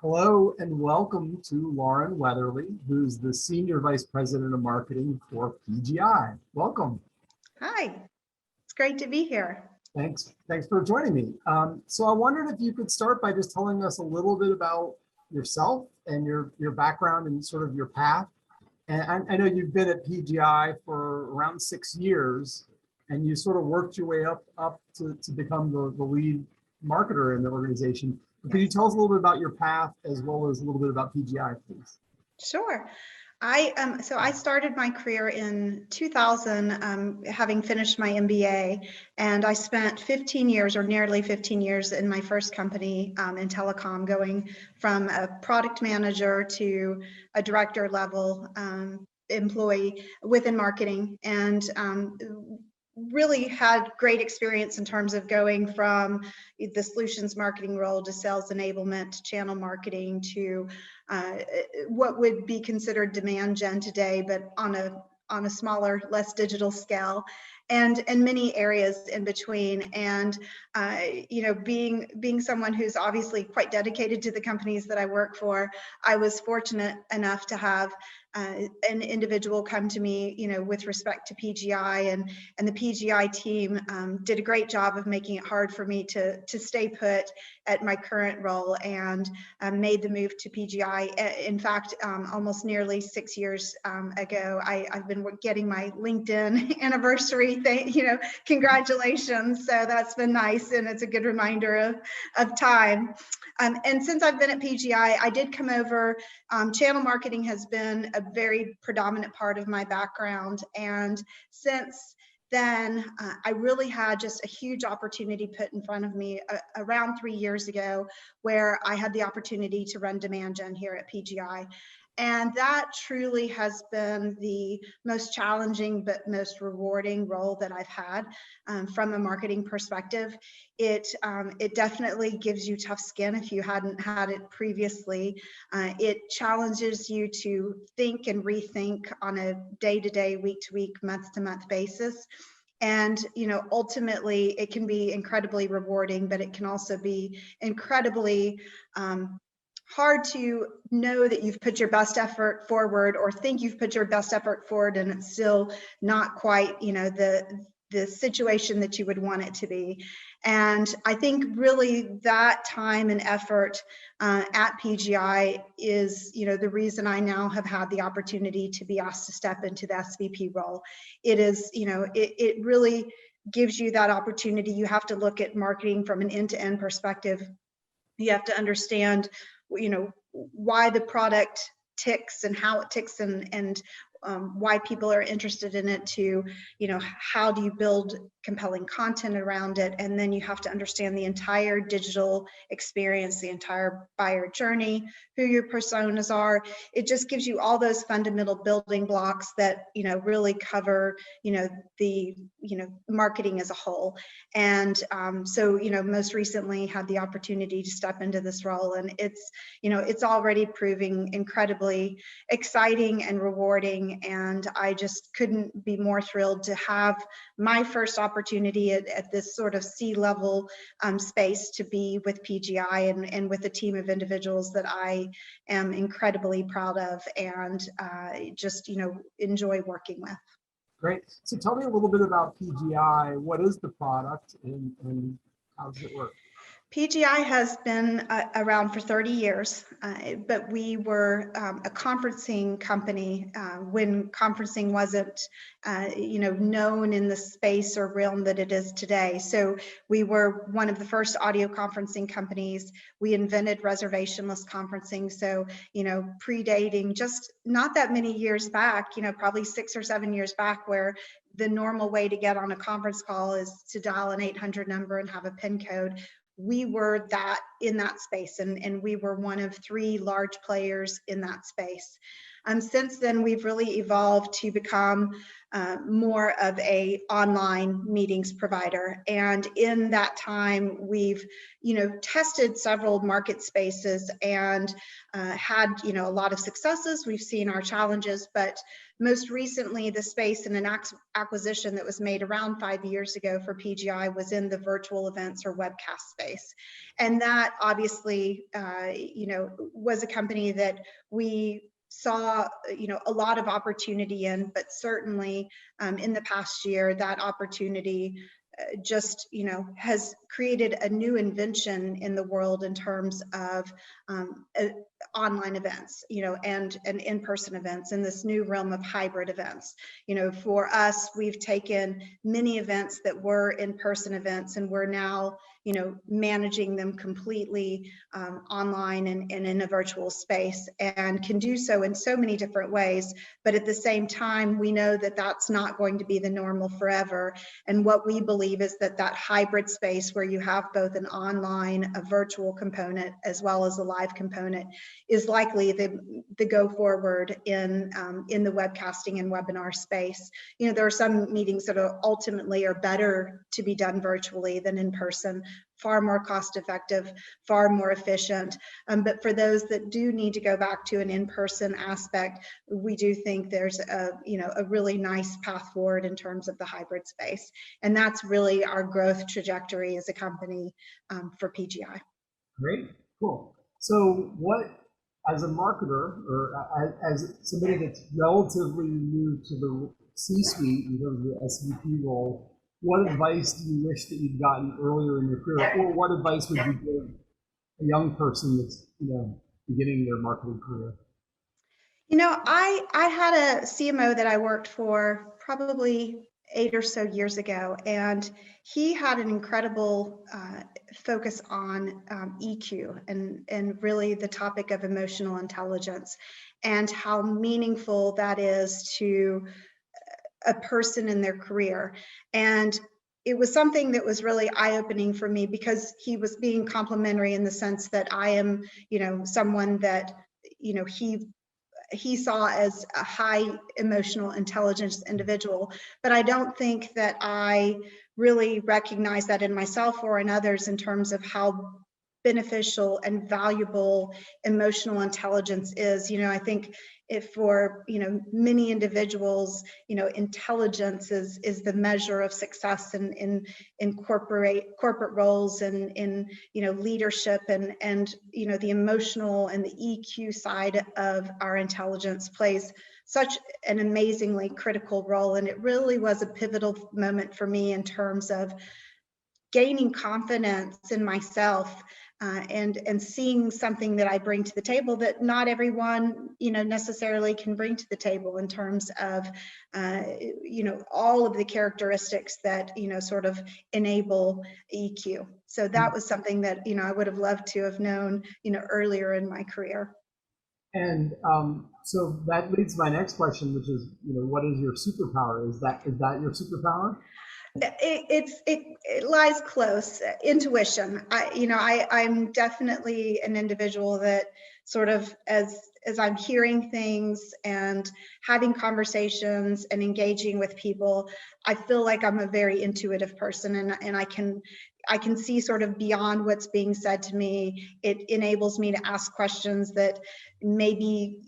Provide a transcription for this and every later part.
Hello and welcome to Lauren Weatherly, who's the Senior Vice President of Marketing for PGI. Welcome. Hi, it's great to be here. Thanks for joining me. So I wondered if you could start by just telling us a little bit about yourself and your background and sort of your path. And I know you've been at PGI for around 6 years, and you sort of worked your way up to become the lead marketer in the organization. Could you tell us a little bit about your path as well as a little bit about PGI, please? Sure. I started my career in 2000, having finished my MBA, and I spent 15 years or nearly 15 years in my first company in telecom, going from a product manager to a director level employee within marketing, and really had great experience in terms of going from the solutions marketing role to sales enablement to channel marketing to what would be considered demand gen today, but on a smaller, less digital scale, and many areas in between. And being someone who's obviously quite dedicated to the companies that I work for, I was fortunate enough to have an individual come to me, with respect to PGI, and the PGI team did a great job of making it hard for me to stay put at my current role, and made the move to PGI. In fact, almost nearly 6 years ago, I've been getting my LinkedIn anniversary thing, congratulations. So that's been nice, and it's a good reminder of time. And since I've been at PGI, I did come over. Channel marketing has been a very predominant part of my background. And since then, I really had just a huge opportunity put in front of me around 3 years ago, where I had the opportunity to run demand gen here at PGI. And that truly has been the most challenging but most rewarding role that I've had from a marketing perspective. It definitely gives you tough skin if you hadn't had it previously. It challenges you to think and rethink on a day-to-day, week-to-week, month-to-month basis. And, ultimately it can be incredibly rewarding, but it can also be incredibly hard to know that you've put your best effort forward, or think you've put your best effort forward, and it's still not quite, the situation that you would want it to be. And I think really that time and effort at PGI is, the reason I now have had the opportunity to be asked to step into the SVP role. It is, it really gives you that opportunity. You have to look at marketing from an end-to-end perspective. You have to understand, why the product ticks and how it ticks, and why people are interested in it, to, how do you build compelling content around it. And then you have to understand the entire digital experience, the entire buyer journey, who your personas are. It just gives you all those fundamental building blocks that, really cover, the, marketing as a whole. And so, most recently had the opportunity to step into this role, and it's already proving incredibly exciting and rewarding. And I just couldn't be more thrilled to have my first opportunity at this sort of C-level space to be with PGI, and with a team of individuals that I am incredibly proud of, and just, enjoy working with. Great. So tell me a little bit about PGI. What is the product, and how does it work? PGI has been around for 30 years, but we were a conferencing company when conferencing wasn't, known in the space or realm that it is today. So we were one of the first audio conferencing companies. We invented reservationless conferencing. So, predating just not that many years back, probably 6 or 7 years back, where the normal way to get on a conference call is to dial an 800 number and have a PIN code. We were in that space, and we were one of 3 large players in that space. Since then, we've really evolved to become more of a online meetings provider. And in that time, we've, tested several market spaces and had, a lot of successes. We've seen our challenges, but most recently, the space in an acquisition that was made around 5 years ago for PGI was in the virtual events or webcast space. And that obviously, was a company that we saw, a lot of opportunity in, but certainly in the past year, that opportunity just, has created a new invention in the world in terms of online events, and in-person events in this new realm of hybrid events. For us, we've taken many events that were in-person events and we're now, managing them completely online and in a virtual space, and can do so in so many different ways. But at the same time, we know that that's not going to be the normal forever. And what we believe is that that hybrid space where you have both an online, a virtual component, as well as a live component is likely the go forward in the webcasting and webinar space. There are some meetings that are ultimately better to be done virtually than in person, far more cost effective, far more efficient. But for those that do need to go back to an in-person aspect, we do think there's a really nice path forward in terms of the hybrid space. And that's really our growth trajectory as a company for PGI. Great, cool. So what, as a marketer or as somebody that's relatively new to the C-suite in terms of the SVP role, what advice do you wish that you'd gotten earlier in your career, or what advice would you give a young person that's beginning their marketing career? I had a CMO that I worked for probably 8 or so years ago, and he had an incredible focus on EQ and really the topic of emotional intelligence and how meaningful that is to a person in their career. And it was something that was really eye-opening for me because he was being complimentary in the sense that I am, someone that, he saw as a high emotional intelligence individual, but I don't think that I really recognize that in myself or in others in terms of how beneficial and valuable emotional intelligence is. I think if for many individuals, intelligence is the measure of success in corporate roles and in leadership and the emotional and the EQ side of our intelligence plays such an amazingly critical role. And it really was a pivotal moment for me in terms of gaining confidence in myself and seeing something that I bring to the table that not everyone, necessarily can bring to the table in terms of, all of the characteristics that, sort of enable EQ. So that was something that, I would have loved to have known, earlier in my career. And so that leads to my next question, which is, what is your superpower? Is that your superpower? It lies close. Intuition. I'm definitely an individual that sort of as I'm hearing things and having conversations and engaging with people, I feel like I'm a very intuitive person, and I can see sort of beyond what's being said to me. It enables me to ask questions that maybe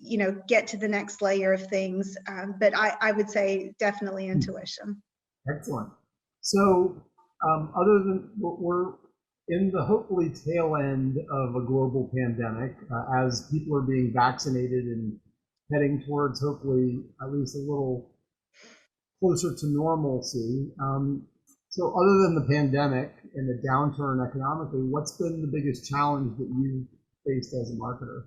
get to the next layer of things. But I would say definitely intuition. Excellent. So other than we're in the hopefully tail end of a global pandemic, as people are being vaccinated and heading towards hopefully at least a little closer to normalcy. So other than the pandemic and the downturn economically, what's been the biggest challenge that you faced as a marketer?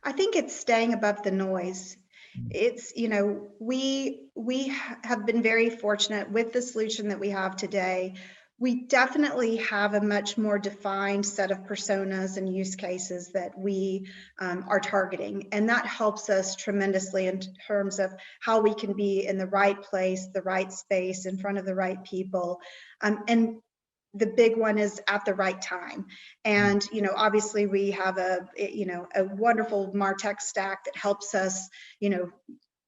I think it's staying above the noise. It's, we have been very fortunate with the solution that we have today. We definitely have a much more defined set of personas and use cases that we are targeting. And that helps us tremendously in terms of how we can be in the right place, the right space, in front of the right people. And the big one is at the right time. And, obviously we have a wonderful MarTech stack that helps us,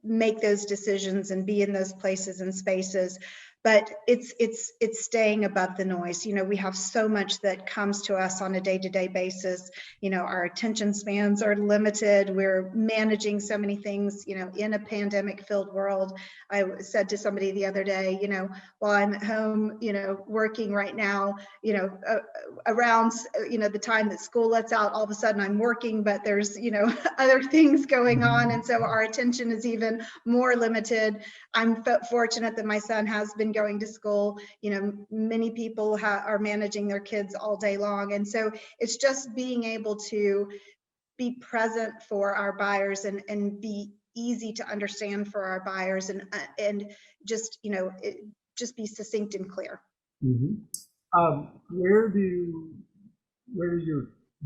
make those decisions and be in those places and spaces. But it's staying above the noise. We have so much that comes to us on a day-to-day basis. Our attention spans are limited. We're managing so many things, in a pandemic-filled world. I said to somebody the other day, while I'm at home, working right now, around, the time that school lets out, all of a sudden I'm working, but there's, other things going on. And so our attention is even more limited. I'm fortunate that my son has been going to school. Many people are managing their kids all day long. And so it's just being able to be present for our buyers and be easy to understand for our buyers and just, just be succinct and clear. Where do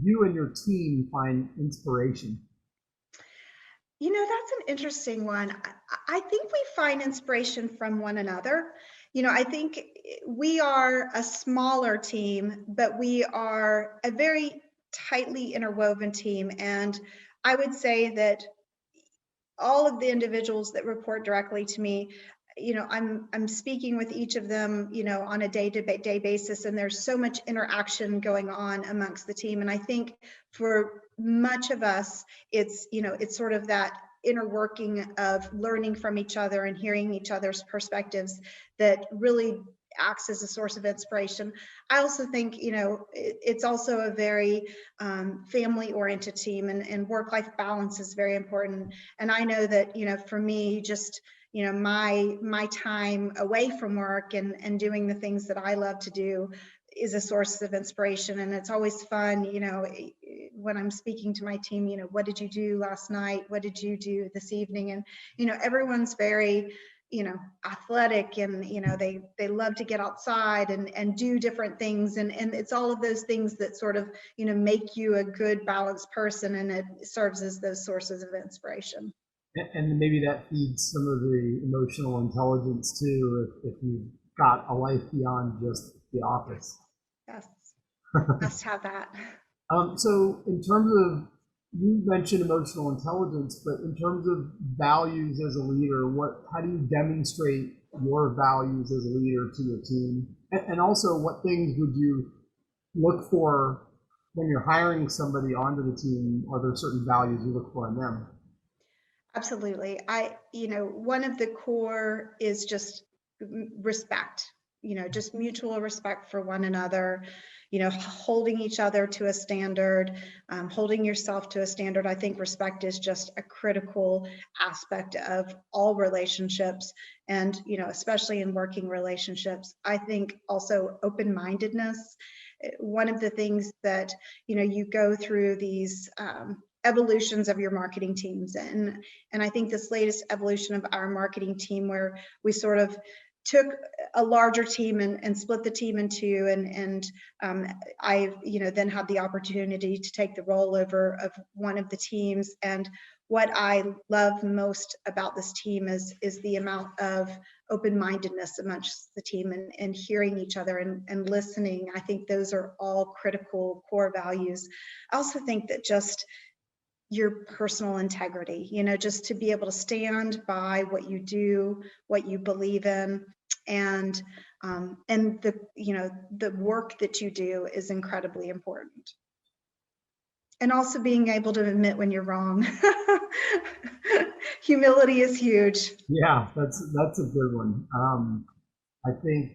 you and your team find inspiration? That's an interesting one. I think we find inspiration from one another. I think we are a smaller team, but we are a very tightly interwoven team. And I would say that all of the individuals that report directly to me, I'm speaking with each of them, on a day-to-day basis, and there's so much interaction going on amongst the team. And I think for much of us, it's sort of that inner working of learning from each other and hearing each other's perspectives that really acts as a source of inspiration. I also think, it's also a very family-oriented team, and work-life balance is very important. And I know that, for me, just, my time away from work and doing the things that I love to do is a source of inspiration. And it's always fun, when I'm speaking to my team, what did you do last night? What did you do this evening? And, everyone's very, athletic, and, they love to get outside and do different things. And it's all of those things that sort of, make you a good balanced person, and it serves as those sources of inspiration. And maybe that feeds some of the emotional intelligence too, if you've got a life beyond just the office. Yes, must have that. So in terms of, you mentioned emotional intelligence, but in terms of values as a leader, how do you demonstrate your values as a leader to your team? And also, what things would you look for when you're hiring somebody onto the team? Are there certain values you look for in them? Absolutely. One of the core is just respect, just mutual respect for one another, holding each other to a standard, holding yourself to a standard. I think respect is just a critical aspect of all relationships, and, especially in working relationships. I think also open-mindedness. One of the things that, you go through these evolutions of your marketing teams. And I think this latest evolution of our marketing team, where we sort of took a larger team and split the team in two, and I then had the opportunity to take the role over of one of the teams. And what I love most about this team is the amount of open-mindedness amongst the team, and hearing each other and listening. I think those are all critical core values. I also think that just your personal integrity, just to be able to stand by what you do, what you believe in, and the work that you do is incredibly important. And also being able to admit when you're wrong. Humility is huge. Yeah, that's a good one. I think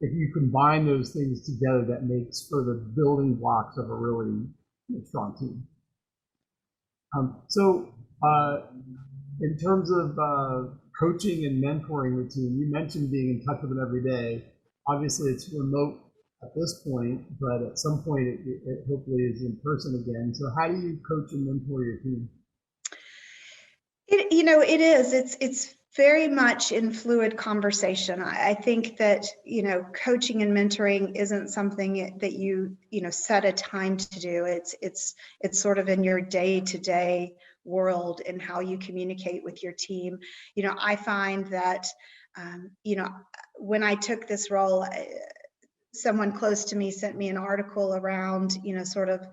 if you combine those things together, that makes for the building blocks of a really strong team. So in terms of coaching and mentoring the team, you mentioned being in touch with them every day. Obviously, it's remote at this point, but at some point it hopefully is in person again. So how do you coach and mentor your team? It is. It's very much in fluid conversation. I think that, coaching and mentoring isn't something that you set a time to do. It's sort of in your day-to-day world and how you communicate with your team. I find that, when I took this role, someone close to me sent me an article around, sort of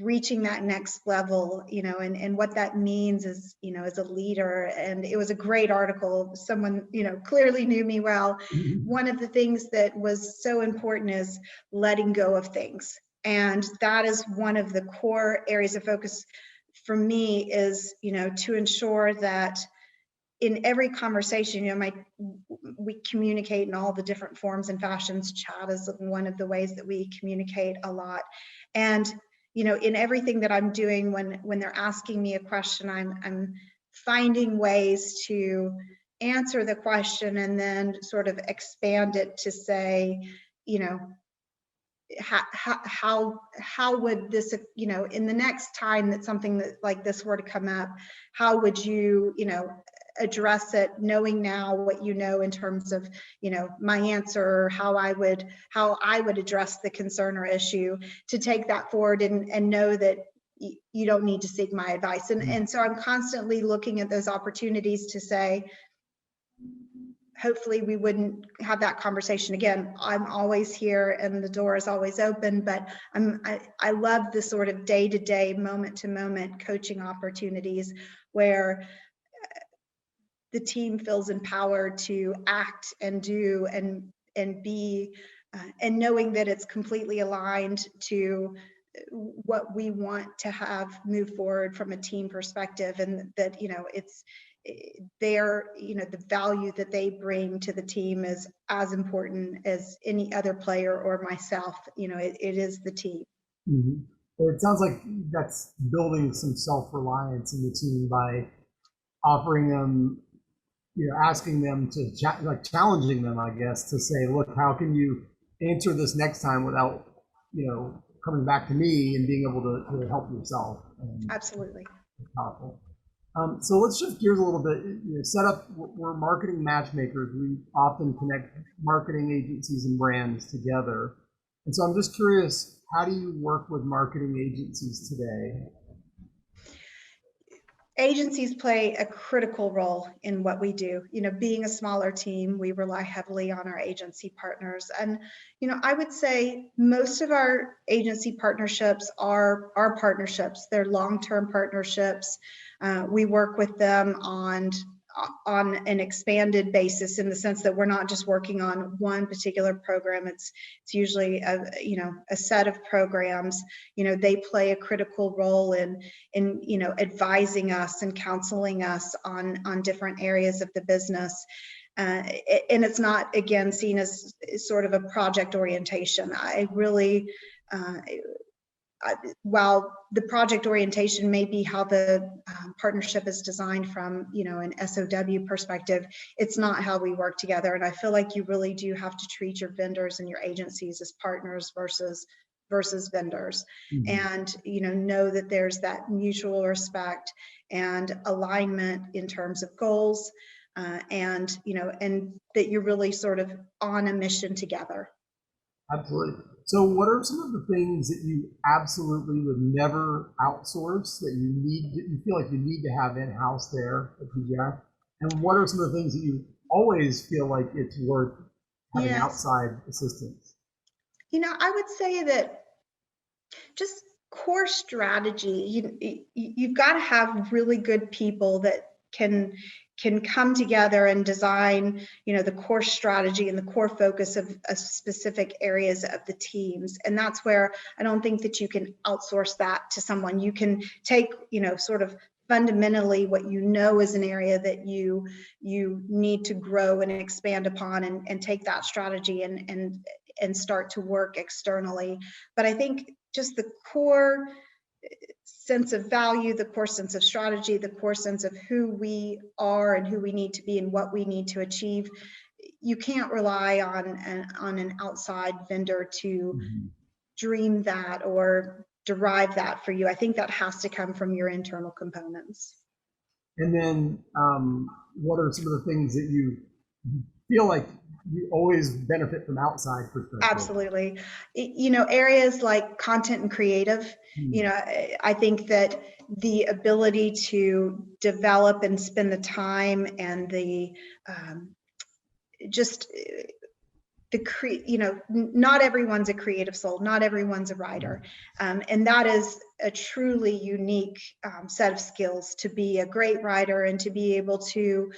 reaching that next level, and what that means is, as a leader. And it was a great article. Someone, clearly knew me well. One of the things that was so important is letting go of things. And that is one of the core areas of focus for me is, to ensure that in every conversation, we communicate in all the different forms and fashions. Chat is one of the ways that we communicate a lot. And in everything that I'm doing, when they're asking me a question, I'm finding ways to answer the question and then sort of expand it to say, how would this, in the next time that something that like this were to come up, how would you, address it, knowing now what in terms of, my answer, how I would address the concern or issue, to take that forward and know that you don't need to seek my advice. And so I'm constantly looking at those opportunities to say, hopefully we wouldn't have that conversation again. I'm always here and the door is always open, but I love the sort of day-to-day, moment-to-moment coaching opportunities where the team feels empowered to act and do and be, and knowing that it's completely aligned to what we want to have move forward from a team perspective, and that it's their the value that they bring to the team is as important as any other player or myself. It is the team. Mm-hmm. Well, it sounds like that's building some self-reliance in the team by offering them, asking them to challenging them, I guess, to say, look, how can you answer this next time without, coming back to me and being able to help yourself. Absolutely. Powerful. So let's shift gears a little bit. Set up, we're marketing matchmakers. We often connect marketing agencies and brands together. And so I'm just curious, how do you work with marketing agencies today? Agencies play a critical role in what we do. Being a smaller team, we rely heavily on our agency partners. And, I would say most of our agency partnerships are partnerships. They're long-term partnerships. We work with them on an expanded basis, in the sense that we're not just working on one particular program. It's usually a set of programs. They play a critical role in advising us and counseling us on different areas of the business. And it's not, again, seen as sort of a project orientation. I really while the project orientation may be how the partnership is designed from an SOW perspective, it's not how we work together. And I feel like you really do have to treat your vendors and your agencies as partners versus vendors. And know that there's that mutual respect and alignment in terms of goals, and that you're really sort of on a mission together. Absolutely. So what are some of the things that you absolutely would never outsource, that you feel like you need to have in-house there at PGI? And what are some of the things that you always feel like it's worth having outside assistance? I would say that just core strategy, you've got to have really good people that can come together and design, the core strategy and the core focus of specific areas of the teams. And that's where I don't think that you can outsource that to someone. You can take, sort of fundamentally what is an area that you need to grow and expand upon, and take that strategy and start to work externally. But I think just the core sense of value, the core sense of strategy, the core sense of who we are and who we need to be and what we need to achieve, you can't rely on an outside vendor to dream that or derive that for you. I think that has to come from your internal components. And then what are some of the things that you feel like you always benefit from outside perspective? Absolutely. Areas like content and creative, I think that the ability to develop and spend the time and the just not everyone's a creative soul, not everyone's a writer. And that is a truly unique set of skills, to be a great writer and to be able to,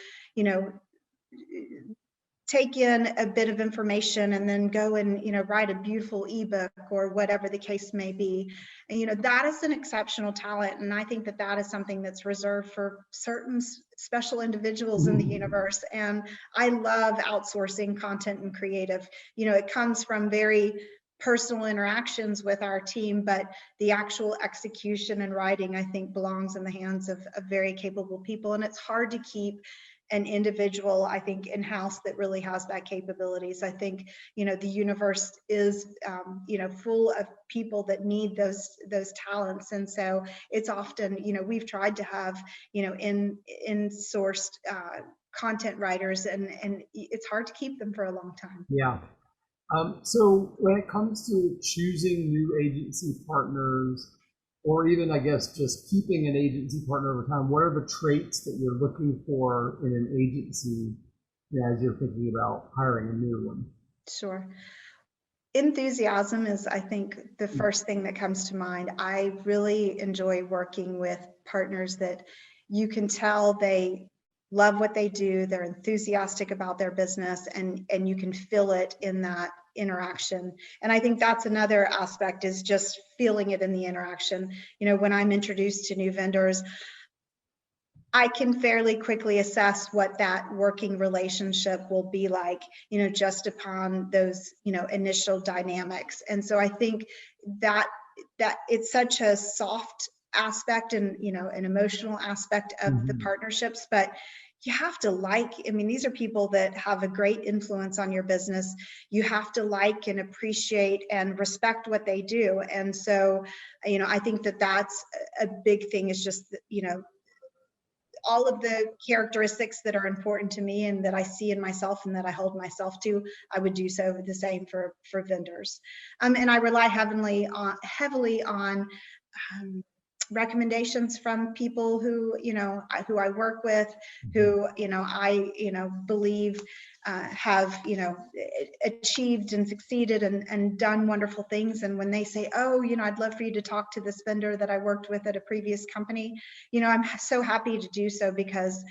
take in a bit of information and then go and write a beautiful ebook or whatever the case may be. And that is an exceptional talent, and I think that that is something that's reserved for certain special individuals in the universe. And I love outsourcing content and creative. It comes from very personal interactions with our team, but the actual execution and writing, I think, belongs in the hands of very capable people. And it's hard to keep an individual, I think, in-house that really has that capabilities. I think, the universe is, full of people that need those talents. And so it's often, we've tried to have, in-sourced content writers, and it's hard to keep them for a long time. Yeah. So when it comes to choosing new agency partners, or even, I guess, just keeping an agency partner over time, what are the traits that you're looking for in an agency as you're thinking about hiring a new one? Sure. Enthusiasm is, I think, the first thing that comes to mind. I really enjoy working with partners that you can tell they love what they do, they're enthusiastic about their business, and you can feel it in that interaction. And I think that's another aspect, is just feeling it in the interaction. When I'm introduced to new vendors, I can fairly quickly assess what that working relationship will be like, just upon those, initial dynamics. And so I think that it's such a soft aspect and, an emotional aspect of the partnerships, but you have to these are people that have a great influence on your business. You have to like and appreciate and respect what they do. And so, I think that that's a big thing, is just, all of the characteristics that are important to me and that I see in myself and that I hold myself to, I would do so the same for vendors. And I rely heavily on recommendations from people who I work with, who I believe have achieved and succeeded and done wonderful things. And when they say, oh, I'd love for you to talk to this vendor that I worked with at a previous company, I'm so happy to do so, because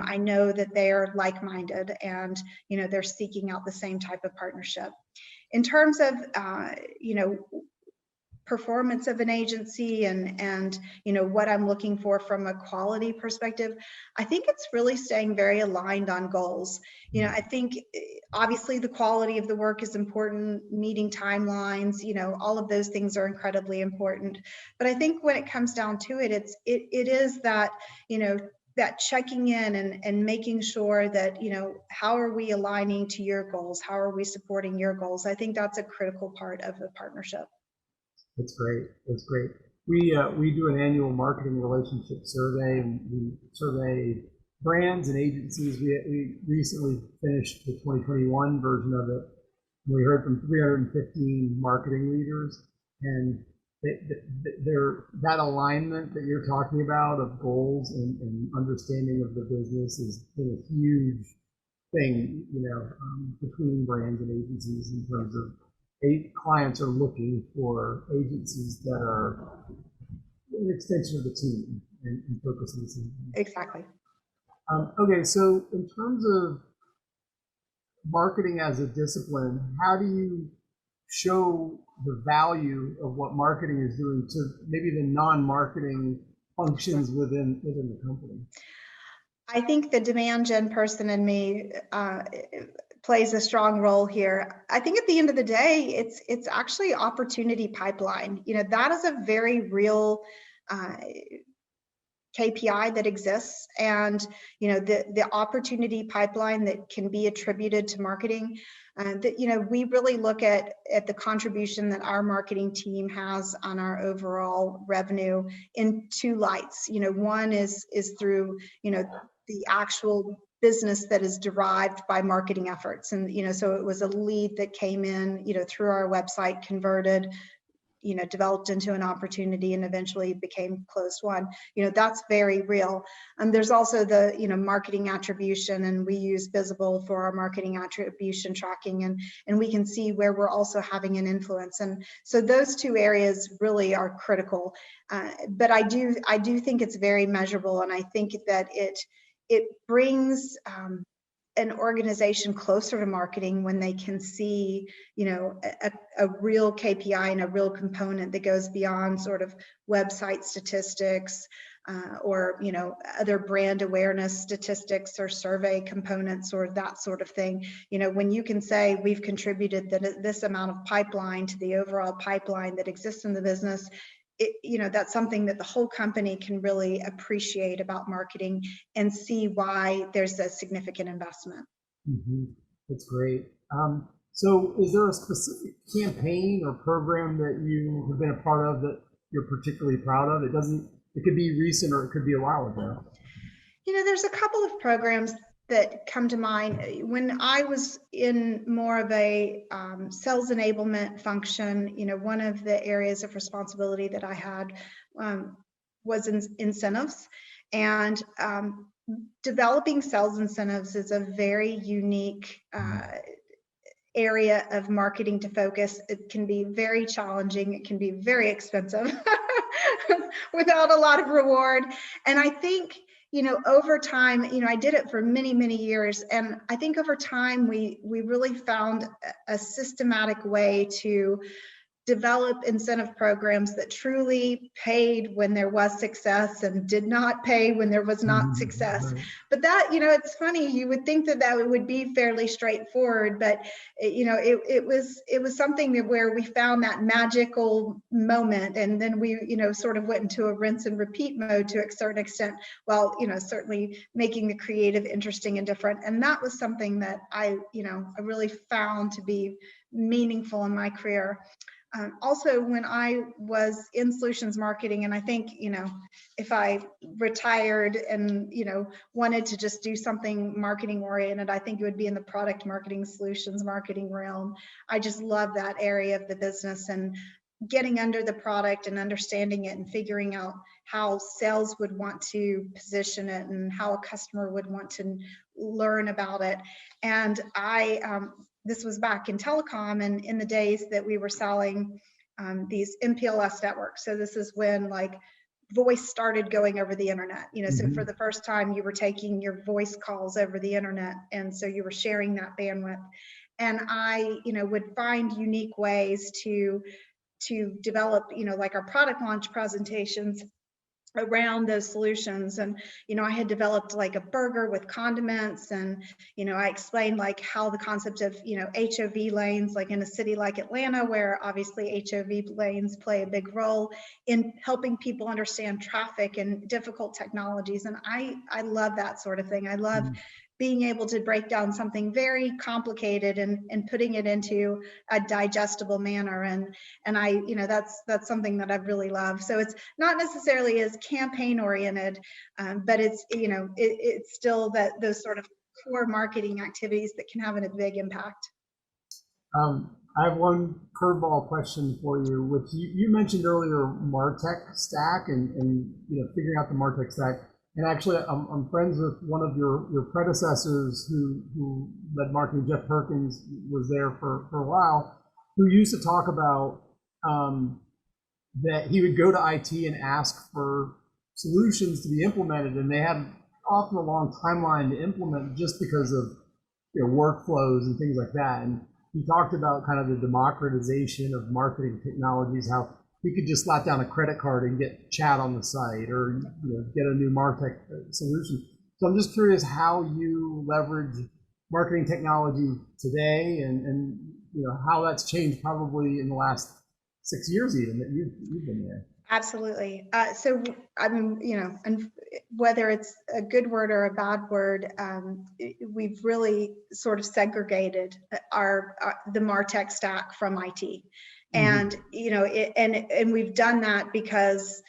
I know that they're like-minded and they're seeking out the same type of partnership. In terms of performance of an agency and what I'm looking for from a quality perspective, I think it's really staying very aligned on goals. I think obviously the quality of the work is important, meeting timelines, all of those things are incredibly important. But I think when it comes down to it, it is that, that checking in and making sure that, how are we aligning to your goals? How are we supporting your goals? I think that's a critical part of a partnership. That's great. That's great. We do an annual marketing relationship survey, and we survey brands and agencies. We recently finished the 2021 version of it. We heard from 315 marketing leaders, and that alignment that you're talking about of goals and understanding of the business has been a huge thing, between brands and agencies, in terms of clients are looking for agencies that are an extension of the team and focus on the same thing. Exactly. Okay, so in terms of marketing as a discipline, how do you show the value of what marketing is doing to maybe the non-marketing functions within the company? I think the demand gen person in me plays a strong role here. I think at the end of the day, it's actually opportunity pipeline. That is a very real KPI that exists, and the opportunity pipeline that can be attributed to marketing. That we really look at the contribution that our marketing team has on our overall revenue in two lights. One is through the actual business that is derived by marketing efforts. And, so it was a lead that came in, through our website, converted, developed into an opportunity and eventually became closed won. That's very real. There's also the, marketing attribution, and we use Visible for our marketing attribution tracking, and we can see where we're also having an influence. And so those two areas really are critical. But I do think it's very measurable, and I think that it brings an organization closer to marketing when they can see, a real KPI and a real component that goes beyond sort of website statistics or, other brand awareness statistics or survey components or that sort of thing. When you can say we've contributed this amount of pipeline to the overall pipeline that exists in the business, that's something that the whole company can really appreciate about marketing and see why there's a significant investment. Mm-hmm. That's great. So is there a specific campaign or program that you have been a part of that you're particularly proud of? It could be recent or it could be a while ago. There's a couple of programs that come to mind. When I was in more of a sales enablement function, one of the areas of responsibility that I had was incentives. And developing sales incentives is a very unique area of marketing to focus. It can be very challenging. It can be very expensive without a lot of reward. And I think, over time, I did it for many, many years. And I think over time, we really found a systematic way to develop incentive programs that truly paid when there was success and did not pay when there was not success. But that, it's funny, you would think that would be fairly straightforward, but it was something where we found that magical moment, and then we sort of went into a rinse and repeat mode to a certain extent, while certainly making the creative interesting and different. And that was something that I really found to be meaningful in my career. Also, when I was in solutions marketing, and I think, if I retired and, wanted to just do something marketing oriented, I think it would be in the product marketing, solutions marketing realm. I just love that area of the business, and getting under the product and understanding it and figuring out how sales would want to position it and how a customer would want to learn about it. And this was back in telecom and in the days that we were selling these MPLS networks. So this is when voice started going over the internet, so for the first time you were taking your voice calls over the internet. And so you were sharing that bandwidth. And I, would find unique ways to develop, our product launch presentations around those solutions. And I had developed a burger with condiments, and I explained how the concept of HOV lanes, in a city like Atlanta, where obviously HOV lanes play a big role in helping people understand traffic and difficult technologies. And I love that sort of thing. I love being able to break down something very complicated and putting it into a digestible manner. And I, that's something that I really love. So it's not necessarily as campaign oriented, but it's, it's still those sort of core marketing activities that can have a big impact. I have one curveball question for you, which you mentioned earlier, MarTech stack and figuring out the MarTech stack. And actually, I'm friends with one of your predecessors who led marketing. Jeff Perkins was there for a while, who used to talk about that he would go to IT and ask for solutions to be implemented, and they had often a long timeline to implement just because of workflows and things like that. And he talked about kind of the democratization of marketing technologies, how you could just slap down a credit card and get chat on the site, or get a new MarTech solution. So I'm just curious how you leverage marketing technology today, and how that's changed probably in the last 6 years even that you've been there. Absolutely. So I mean, and whether it's a good word or a bad word, we've really sort of segregated the MarTech stack from IT. And and we've done that because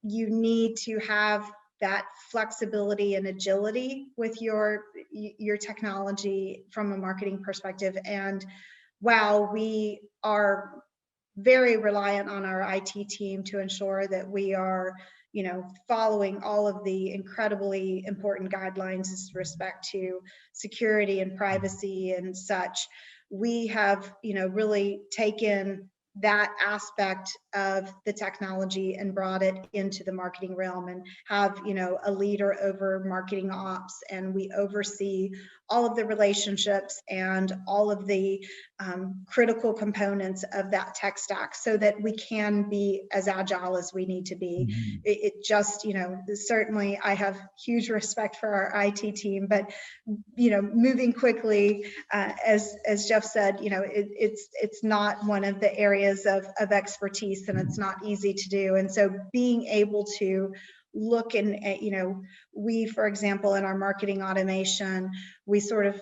you need to have that flexibility and agility with your technology from a marketing perspective. And while we are very reliant on our IT team to ensure that we are, following all of the incredibly important guidelines with respect to security and privacy and such. We have, really taken that aspect of the technology and brought it into the marketing realm, and have, a leader over marketing ops, and we oversee all of the relationships and all of the critical components of that tech stack, so that we can be as agile as we need to be. Mhm. It just, certainly I have huge respect for our IT team, but moving quickly, as Jeff said, it's not one of the areas of expertise, and it's not easy to do. And so being able to look and, we, for example, in our marketing automation, we sort of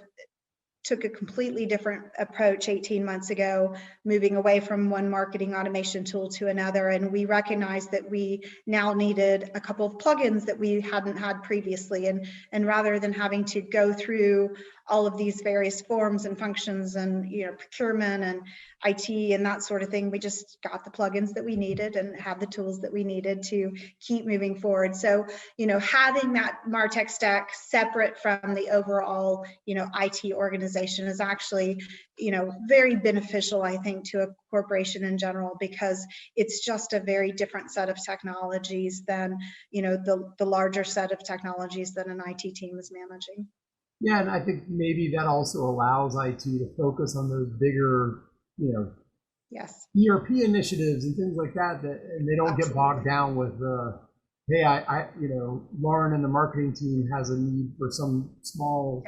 took a completely different approach 18 months ago, moving away from one marketing automation tool to another. And we recognized that we now needed a couple of plugins that we hadn't had previously. And rather than having to go through all of these various forms and functions and, procurement and IT and that sort of thing, we just got the plugins that we needed and had the tools that we needed to keep moving forward. So, having that MarTech stack separate from the overall, IT organization is actually, very beneficial, I think, to a corporation in general, because it's just a very different set of technologies than, the larger set of technologies that an IT team is managing. Yeah, and I think maybe that also allows IT to focus on those bigger, Yes. ERP initiatives and things like that, and they don't Absolutely. get bogged down with hey, Lauren and the marketing team has a need for some small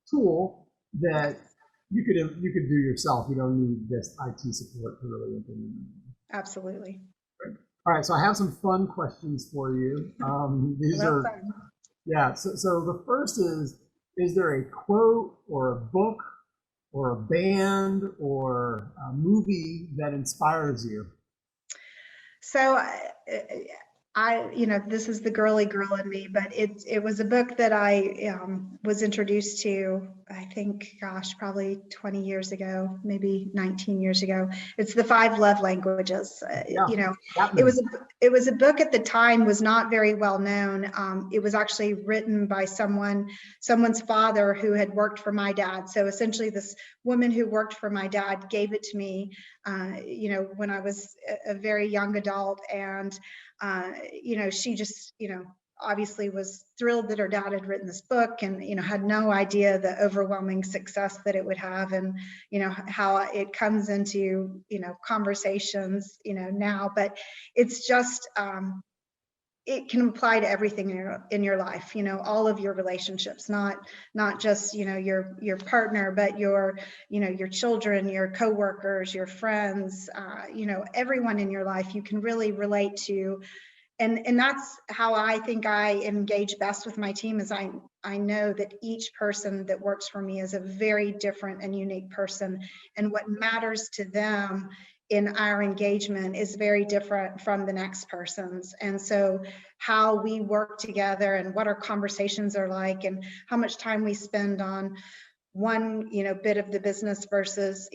tool that you could do yourself. You don't need this IT support to really implement it. Absolutely. All right, so I have some fun questions for you. These are fun. Yeah. So the first is there a quote or a book or a band or a movie that inspires you? So this is the girly girl in me, but it was a book that I was introduced to, I think, gosh, probably 20 years ago, maybe 19 years ago. It's The 5 Love Languages. It was a book at the time, was not very well known. It was actually written by someone's father who had worked for my dad. So essentially this woman who worked for my dad gave it to me, when I was a very young adult. And she just, obviously was thrilled that her dad had written this book, and, had no idea the overwhelming success that it would have, and, how it comes into, conversations, now. But it's just, it can apply to everything in your life, all of your relationships, not just, your partner, but your children, your coworkers, your friends, everyone in your life you can really relate to. And that's how I think I engage best with my team, is I know that each person that works for me is a very different and unique person, and what matters to them in our engagement is very different from the next person's. And so how we work together and what our conversations are like and how much time we spend on one, bit of the business versus,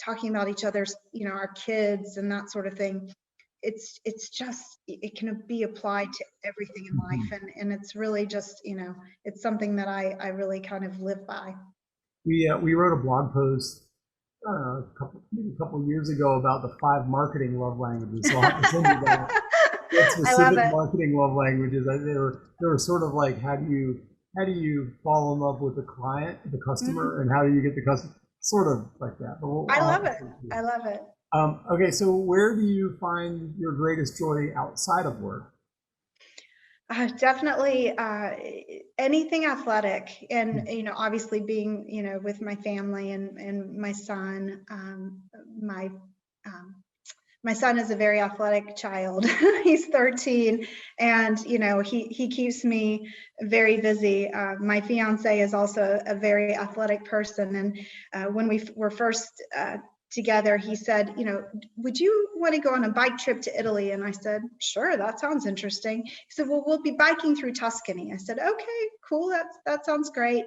talking about each other's, our kids and that sort of thing. It's just, it can be applied to everything in life. And it's really just, it's something that I really kind of live by. We wrote a blog post, a couple years ago about the 5 marketing love languages. So I'll have to send you that. Specific marketing love languages. They were sort of like, how do you fall in love with the client, the customer, and how do you get the customer? Sort of like that. But I love it. I love it. Okay, so where do you find your greatest joy outside of work? Definitely anything athletic, and obviously being with my family and my son. My son is a very athletic child. He's 13, and he keeps me very busy. My fiance is also a very athletic person, and when we were first together, he said, would you want to go on a bike trip to Italy? And I said, sure, that sounds interesting. He said, well, we'll be biking through Tuscany. I said, okay, cool, that sounds great.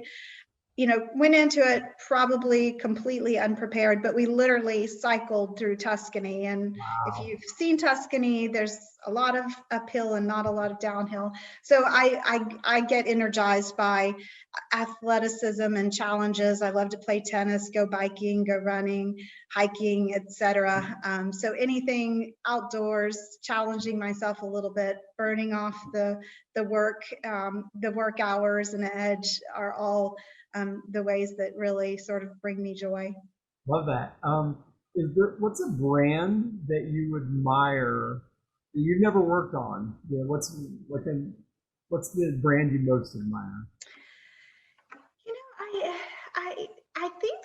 went into it probably completely unprepared, but we literally cycled through Tuscany. And if Wow. you've seen Tuscany, there's a lot of uphill and not a lot of downhill. So I get energized by athleticism and challenges. I love to play tennis, go biking, go running, hiking, etc. So anything outdoors, challenging myself a little bit, burning off the work hours and the edge are all the ways that really sort of bring me joy. Love that. What's a brand that you admire that you've never worked on? Yeah, what's the brand you most admire? I think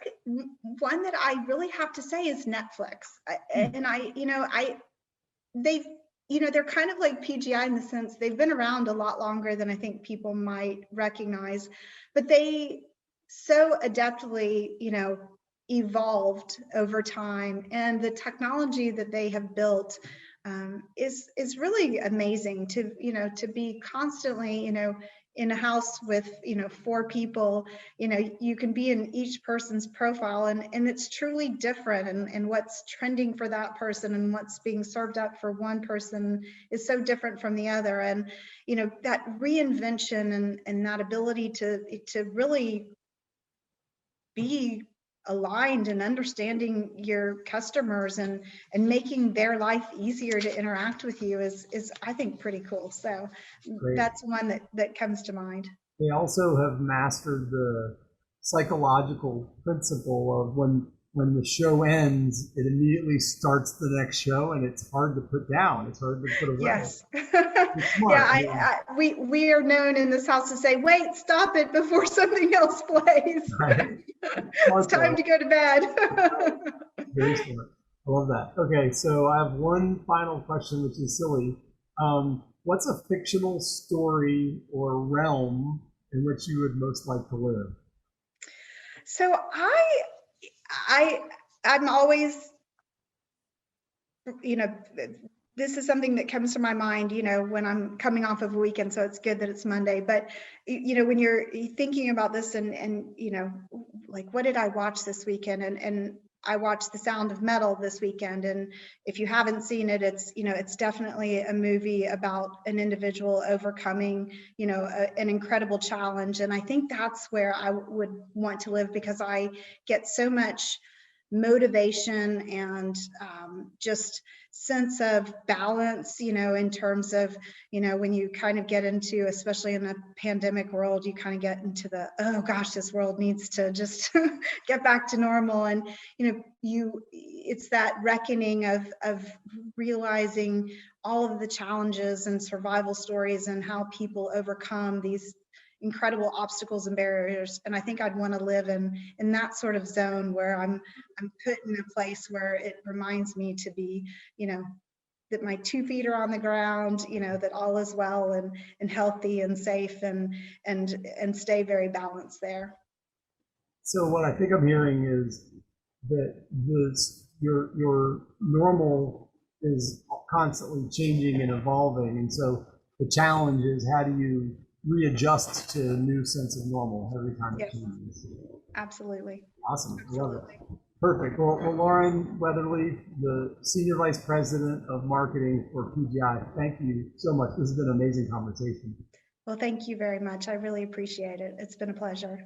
one that I really have to say is Netflix. And they've, they're kind of like PGI in the sense they've been around a lot longer than I think people might recognize, but they so adeptly, evolved over time, and the technology that they have built is really amazing to be constantly, in a house with, 4 people, you can be in each person's profile, and it's truly different, and what's trending for that person and what's being served up for one person is so different from the other. And, that reinvention and that ability to really be aligned and understanding your customers and making their life easier to interact with you is I think pretty cool. So Great. that's one that comes to mind. They also have mastered the psychological principle of when the show ends, it immediately starts the next show, and it's hard to put down. It's hard to put away. Yes. Smart. Yeah, we are known in this house to say, wait, stop it before something else plays. Right. It's time to go to bed. Very smart. I love that. Okay, so I have one final question, which is silly. What's a fictional story or realm in which you would most like to live? So I'm always, this is something that comes to my mind, when I'm coming off of a weekend, so it's good that it's Monday. But, when you're thinking about this and like, what did I watch this weekend? And I watched The Sound of Metal this weekend. And if you haven't seen it, it's definitely a movie about an individual overcoming, an incredible challenge. And I think that's where I would want to live, because I get so much motivation and just sense of balance, in terms of, when you kind of get into, especially in the pandemic world, you kind of get into the, oh gosh, this world needs to just get back to normal. And, it's that reckoning of realizing all of the challenges and survival stories and how people overcome these incredible obstacles and barriers. And I think I'd want to live in that sort of zone where I'm put in a place where it reminds me to be, that my 2 feet are on the ground, that all is well and healthy and safe and stay very balanced there. So what I think I'm hearing is that your normal is constantly changing and evolving, and so the challenge is how do you readjust to a new sense of normal every time it changes. Absolutely. Awesome. Absolutely. Love it. Perfect. Well, Lauren Weatherly, the Senior Vice President of Marketing for PGI, thank you so much. This has been an amazing conversation. Well, thank you very much. I really appreciate it. It's been a pleasure.